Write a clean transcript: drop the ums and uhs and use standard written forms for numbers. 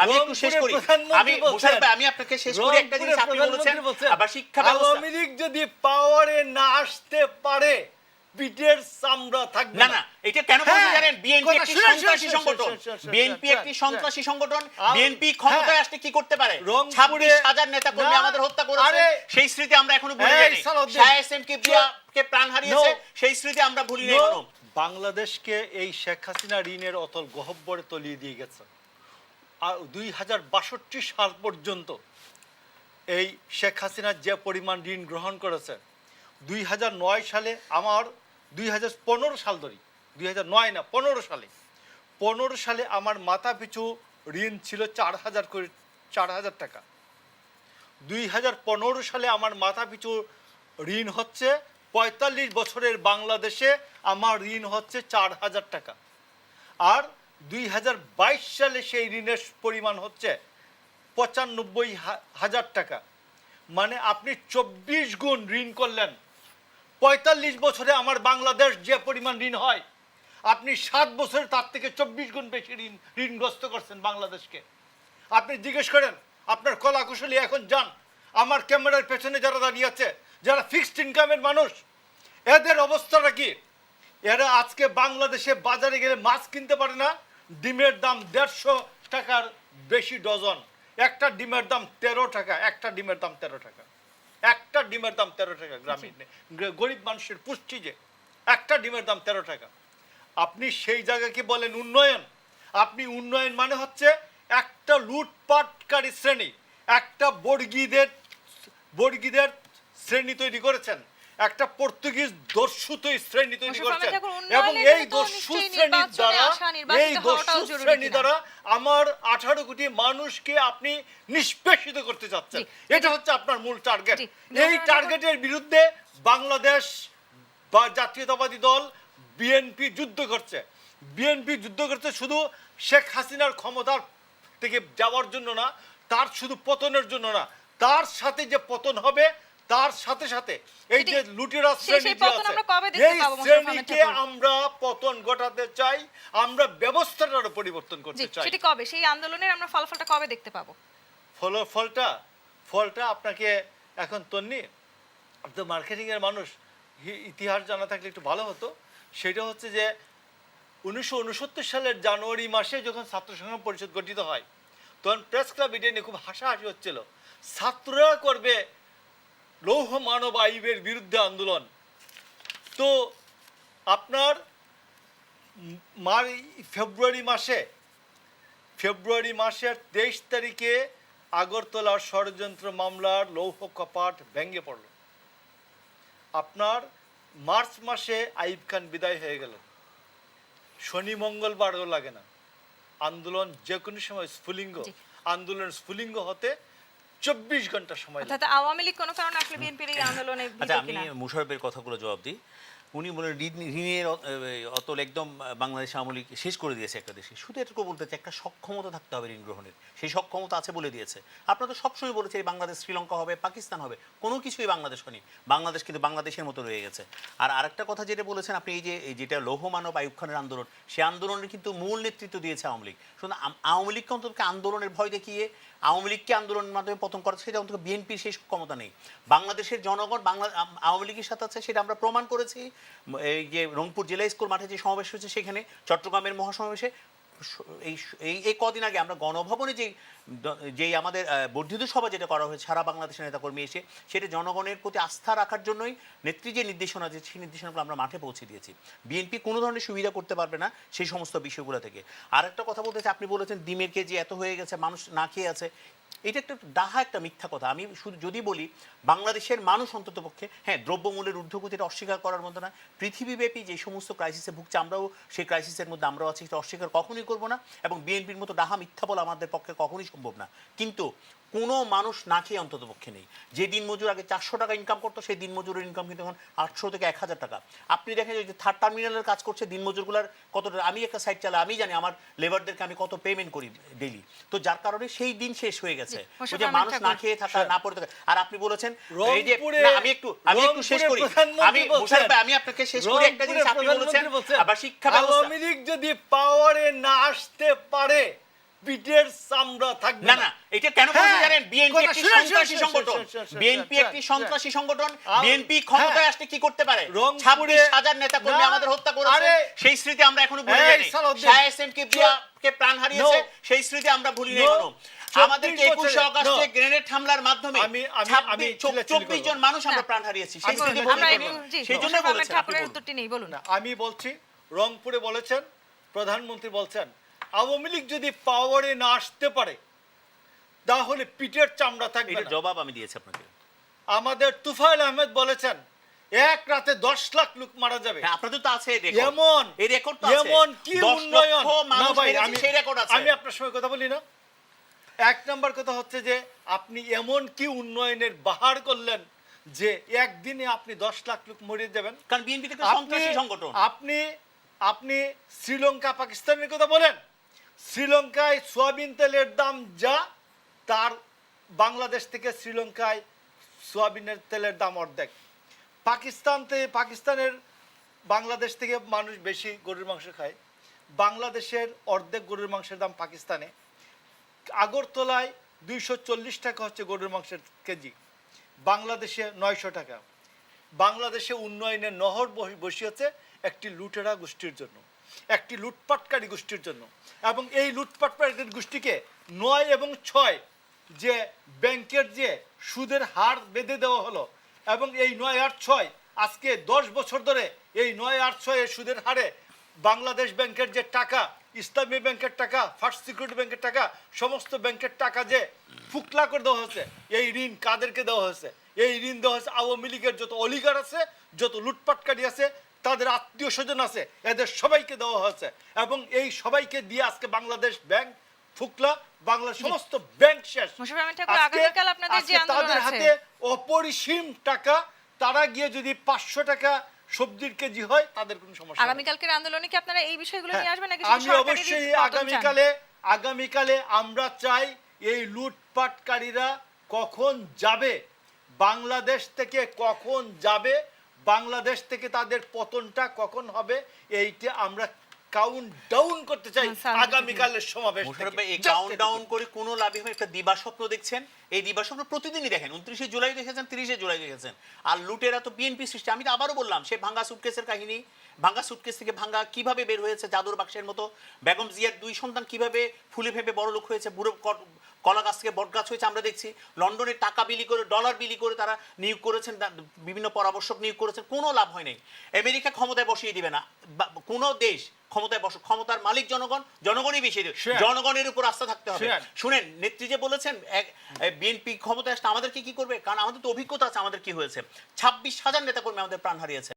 আমি একটু শেষ করি। আমি আপনাকে শেষ করি একটা জিনিস আপনি বলেছেন আবার শিক্ষা ব্যবস্থা। আওয়ামী লীগ যদি পাওয়ারে না আসতে পারে পিঠের চামড়া থাকবে না। এটা কেন বলছেন জানেন? বিএনপি একটি সন্ত্রাসী সংগঠন। বিএনপি একটি সন্ত্রাসী সংগঠন। বিএনপি ক্ষমতায় আসতে কি করতে পারে? 26,000 নেতা কর্মী আমাদের হত্যা করেছে, সেই স্মৃতি আমরা এখনো ভুলি নাই। শাহ এসএম কিবরিয়াকে প্রাণ হারিয়েছে, সেই স্মৃতি আমরা ভুলি নাই এখনো। বাংলাদেশকে এই শেখ হাসিনা ঋণের অতল গহ্বরে তলিয়ে দিয়ে গেছে। আর 2062 সাল পর্যন্ত এই শেখ হাসিনা যে পরিমাণ ঋণ গ্রহণ করেছে, 2009 সালে আমার 2015 সাল ধরি, 2009 না 15 সালে আমার মাথা পিছু ঋণ ছিল 4,000 টাকা। 2015 সালে আমার মাথা পিছু ঋণ হচ্ছে 45 বছরের বাংলাদেশে আমার ঋণ হচ্ছে 4,000 টাকা। আর 2022 সালে সেই ঋণের পরিমাণ হচ্ছে 95,000 টাকা। মানে আপনি 24 গুণ ঋণ করলেন। 45 বছরে আমার বাংলাদেশ যে পরিমাণ ঋণ হয়, আপনি 7 বছরে তার থেকে 24 গুণ বেশি ঋণগ্রস্ত করছেন বাংলাদেশকে। আপনি জিজ্ঞেস করেন আপনার কলা কুশলী, এখন যান আমার ক্যামেরার পেছনে যারা দাঁড়িয়ে আছে, যারা ফিক্সড ইনকামের মানুষ, এদের অবস্থাটা কি? এরা আজকে বাংলাদেশে বাজারে গেলে মাছ কিনতে পারে না। ডিমের দাম 150 টাকার বেশি ডজন। একটা ডিমের দাম 13 টাকা। একটা ডিমের দাম 13 টাকা। একটা ডিমের দাম 13 টাকা। গ্রামীণ গরিব মানুষের পুষ্টি যে একটা ডিমের দাম 13 টাকা। আপনি সেই জায়গাকে বলেন উন্নয়ন? আপনি উন্নয়ন মানে হচ্ছে একটা লুটপাটকারী শ্রেণী, একটা বর্গীদের শ্রেণী তৈরি করেছেন, একটা পর্তুগিজ দস্যু শ্রেণী তৈরি করেছেন, এবং এই দস্যু শ্রেণী দ্বারা আমার 18 কোটি মানুষকে আপনি নিষ্পেষিত করতে চাচ্ছেন। এটা হচ্ছে আপনার মূল টার্গেট। এই টার্গেটের বিরুদ্ধে বাংলাদেশ বা জাতীয়তাবাদী দল বিএনপি যুদ্ধ করছে। বিএনপি যুদ্ধ করছে শুধু শেখ হাসিনার ক্ষমতার থেকে যাওয়ার জন্য না, তার শুধু পতনের জন্য না, তার সাথে যে পতন হবে তার সাথে সাথে এই যে লুটেরা শ্রেণী আছে, এই শ্রেণীকে আমরা পতন ঘটাতে চাই। আমরা ব্যবস্থাটার পরিবর্তন করতে চাই। সেটা কবে? সেই আন্দোলনের আমরা ফলাফলটা কবে দেখতে পাবো? ফলটা আপনাকে এখন তন্নি, আপনি মার্কেটিং এর মানুষ, ইতিহাস জানা থাকলে একটু ভালো হতো। সেটা হচ্ছে যে 1969 সালের জানুয়ারি মাসে যখন ছাত্র সংগ্রাম পরিষদ গঠিত হয়, তখন প্রেস ক্লাব এটা নিয়ে খুব হাসাহাসি হচ্ছিল। ছাত্ররা করবে লৌহ মানব আইনের বিরুদ্ধে আন্দোলন। তো আপনার ফেব্রুয়ারি মাসের 23 তারিখে আগরতলার ষড়যন্ত্র মামলার লৌহ কপাট ভেঙে পড়ল। আপনার মার্চ মাসে আইয়ুব খান বিদায় হয়ে গেল। শনি মঙ্গলবারও লাগে না, আন্দোলন যে কোনো সময় স্ফুলিঙ্গ, আন্দোলন স্ফুলিঙ্গ হতে 24 ঘন্টা সময়। আওয়ামী লীগ কোনো কারণে আসলে বিএনপির এই আন্দোলনে আমি মুশারফের কথাগুলো জবাব দিই। উনি বলেন ঋণের অতল একদম বাংলাদেশ আওয়ামী লীগ শেষ করে দিয়েছে একটা দেশে। শুধু এটুকু বলতে চাই, একটা সক্ষমতা থাকতে হবে ঋণ গ্রহণের। সেই সক্ষমতা আছে বলে দিয়েছে। আপনারা তো সবসময় বলেছে এই বাংলাদেশ শ্রীলঙ্কা হবে, পাকিস্তান হবে, কোনো কিছুই বাংলাদেশ হয়নি। বাংলাদেশ কিন্তু বাংলাদেশের মতো রয়ে গেছে। আর আরেকটা কথা যেটা বলেছেন আপনি, এই যে যেটা লৌহ মানব আইয়ুব খানের আন্দোলন, সেই আন্দোলনের কিন্তু মূল নেতৃত্ব দিয়েছে আওয়ামী লীগ। শুধু আওয়ামী লীগকে অন্তত আন্দোলনের ভয় দেখিয়ে আওয়ামী লীগকে আন্দোলনের মাধ্যমে পতন করা, সেটা অন্তত বিএনপির সেই ক্ষমতা নেই। বাংলাদেশের জনগণ আওয়ামী লীগের সাথে আছে, সেটা আমরা প্রমাণ করেছি। এই যে রংপুর জেলা স্কুল মাঠে যে সমাবেশ হয়েছে, সেখানে চট্টগ্রামের মহাসমাবেশে এই কদিন আগে আমরা গণভবনে যেই আমাদের বর্ধিত সভা যেটা করা হয়েছে সারা বাংলাদেশের নেতাকর্মী এসে, সেটা জনগণের প্রতি আস্থা রাখার জন্যই নেত্রী যে নির্দেশনা আছে সেই নির্দেশনাগুলো আমরা মাঠে পৌঁছে দিয়েছি। বিএনপি কোনো ধরনের সুবিধা করতে পারবে না সেই সমস্ত বিষয়গুলো থেকে। আর একটা কথা বলতে চাই, আপনি বলেছেন ডিমের কেজি এত হয়ে গেছে, মানুষ না খেয়ে আছে। এটা একটা ডাহা একটা মিথ্যা কথা। আমি শুধু যদি বলি, বাংলাদেশের মানুষ অন্তত পক্ষে, হ্যাঁ, দ্রব্যমূল্যের ঊর্ধ্বগতিটা অস্বীকার করার মতো না। পৃথিবীব্যাপী যে সমস্ত ক্রাইসিসে ভুগছে, আমরাও সেই ক্রাইসিসের মধ্যে আমরাও আছি, সেটা অস্বীকার কখনোই করবো না। এবং বিএনপির মতো ডাহা মিথ্যা বলা আমাদের পক্ষে কখনোই সম্ভব না। কিন্তু কোনো মানুষ না খেয়ে অন্তত পক্ষে নেই। যে দিনমজুর আগে 400 টাকা ইনকাম করতো, সেই দিনমজুরের ইনকাম কিন্তু এখন 800 থেকে 1000 টাকা। আপনি দেখেন যে থার্ড টার্মিনালের কাজ করছে দিনমজুরগুলার কতটা, আমি একটা সাইট চালাই, আমি জানি আমার লেবারদেরকে আমি কত পেমেন্ট করি ডেইলি। তো যার কারণে সেই দিন শেষ হয়ে গেছে, যে মানুষ না খেয়ে থাকা, না পড়ে থাকা। আর আপনি বলেছেন এই যে, আমি একটু শেষ করি, আমি আপনাকে শেষ করি একটা জিনিস আপনি বলেছেন আবার শিক্ষা ব্যবস্থা। আওয়ামী লীগ যদি পাওয়ারে না আসতে পারে পিঠের চামড়া থাকবে না না এটা কেন বলছি হ্যাঁ, জানেন? বিএনপি কথা একটি শুনেন, সন্ত্রাসী শুনেন, সংগঠন। শুনেন, শুনেন, বিএনপি শুনেন, একটি শুনেন। সন্ত্রাসী সংগঠন। আম- বিএনপি ক্ষমতায় হ্যাঁ। আসলে কি করতে পারে? রংপুরে- 26,000 নেতা কর্মী না, আমাদের হত্যা করেছে। আরে, সেই স্মৃতি আমরা এখনো ভুলি এই যাইনি। সালাউদ্দিন, শাহ এসএম কে প্রাণ হারিয়েছে, No. সেই স্মৃতি আমরা ভুলি নাই No. এখনো। 24 আমাদেরকে 21 বছরে- আগস্টে No. গ্রেনেড হামলার মাধ্যমে আমি- 24 জন মানুষ আমরা প্রাণ হারিয়েছি। সেই আমি স্মৃতি বলছি- ভুলি আমরা নাই একটু এখনো। জি সেই জন্য মোশাররফ আহমেদ বলেছেন, আপনি ঠাকুরের বলুন। উত্তরটি নেই, বলুন। না, আমি বলছি রংপুরে বলেছেন, প্রধানমন্ত্রী বলছেন আওয়ামী লীগ যদি পাওয়ারে না আসতে পারে তাহলে পিঠের চামড়া থাকবে এটা না। জবাব আমি দিয়েছি আপনাকে। আমাদের তুফাইল আহমেদ বলেছেন এক রাতে 10 লাখ লোক মারা যাবে। হ্যাঁ, আপনাদের তো আছে রেকর্ড। এমন এই রেকর্ড তো আছে। এমন কি 10 উন্নয়ন লক্ষ মানুষ না ভাই, মেরেছে, সেই রেকর্ড আছে। আমি আপনার সঙ্গে কথা বলি না। এক নাম্বার কথা হচ্ছে যে আপনি এমন কি উন্নয়নের বাহার করলেন যে একদিনে আপনি 10 লাখ লোক মরে যাবেন। কারণ বিএনপি একটা সন্ত্রাসী সংগঠন। আপনি আপনি শ্রীলঙ্কা পাকিস্তানের কথা বলেন, শ্রীলঙ্কায় সোয়াবিন তেলের দাম যা, তার বাংলাদেশ থেকে শ্রীলঙ্কায় সোয়াবিনের তেলের দাম অর্ধেক। পাকিস্তানের বাংলাদেশ থেকে মানুষ বেশি গরুর মাংস খায়, বাংলাদেশের অর্ধেক গরুর মাংসের দাম পাকিস্তানে। আগরতলায় 240 টাকা হচ্ছে গরুর মাংসের কেজি, বাংলাদেশে 900 টাকা। বাংলাদেশে উন্নয়নের নহর বসিয়েছে একটি লুটেরা গোষ্ঠীর জন্য, একটি লুটপাটকারী গোষ্ঠীর জন্য। এবং এই লুটপাটকারী গোষ্ঠীকে 9 এবং 6 যে ব্যাংকের যে সুদের হার বেঁধে দেওয়া হলো, এবং এই 9 আর 6 আজকে 10 বছর ধরে এই 9 আর 6 এর সুদের হারে বাংলাদেশ ব্যাংকের যে টাকা, ইসলামী ব্যাংকের টাকা, ফার্স্ট সিকিউরিটি ব্যাংকের টাকা, সমস্ত ব্যাংকের টাকা যে ফুকলা করে দেওয়া হয়েছে। এই ঋণ কাদেরকে দেওয়া হয়েছে? এই ঋণ দেওয়া হয়েছে আওয়ামী লীগের যত অলিগার আছে, যত লুটপাটকারী আছে, তাদের আত্মীয় স্বজন আছে, এদের সবাইকে দেওয়া হয়েছে। এবং এই সবাইকে দিয়ে আজকে বাংলাদেশ ব্যাংক ফুকলা, বাংলার সমস্ত ব্যাংক শেষ। মোশাররফ আহমেদ ঠাকুর, আজকে- আগামীকাল আপনাদের যে আজকে আন্দোলন তাদের আছে। হাতে অপরিসীম টাকা, তারা গিয়ে যদি 500 টাকা সবজির কেজি হয় তাদের কোনো সমস্যা নেই। আগামীকালকের আন্দোলনে কি আপনারা এই বিষয়গুলো নিয়ে আসবেন নাকি আমি শুধু সরকারি অবশ্যই পতন চান? আগামীকালে আমরা চাই এই লুটপাটকারীরা কখন যাবে, বাংলাদেশ থেকে কখন যাবে, বাংলাদেশ থেকে তাদের পতনটা কখন হবে, এইটা আমরা কাউন্ট ডাউন করতে চাই স্যার, আগামীকালের সমাবেশ মোশাররফ থেকে। ভাই, এই Just কাউন্টডাউন এটুকু। করে কোনো লাভই হবে? একটা দিবাস্বপ্ন দেখছেন, এই দিবাস্বপ্ন প্রতিদিনই দেখেন। 29 জুলাই দেখেছেন, 30 জুলাই দেখেছেন। আর লুটেরা তো বিএনপি সৃষ্টি। আমি তো আবারও বললাম, সে ভাঙ্গা সুটকেসের কাহিনী, ভাঙ্গা সুটকেস থেকে ভাঙ্গা কিভাবে বের হয়েছে জাদুর বাক্সের মতো, বেগম জিয়ার 2 সন্তান কিভাবে ফুলে ফেপে বড় লোক হয়েছে, বুড়ো কলা গাছ থেকে বট গাছ হয়েছে আমরা দেখছি। লন্ডনে টাকা বিলি করে, ডলার বিলি করে তারা নিয়োগ করেছেন, বিভিন্ন পরামর্শক নিয়োগ করেছেন, কোনো লাভ হয় নাই। আমেরিকা ক্ষমতায় বসিয়ে দিবে না, কোনো দেশ ক্ষমতায় ক্ষমতার মালিক জনগণ, জনগণই বেশি দেবে। Sure. জনগণের উপর আস্থা থাকতে হবে। Sure. শুনেন, নেত্রী যে বলেছেন বিএনপি ক্ষমতায় আসলে আমাদেরকে কি করবে, কারণ আমাদের তো অভিজ্ঞতা আছে আমাদের কি হয়েছে। 26,000 নেতাকর্মী আমাদের প্রাণ হারিয়েছে।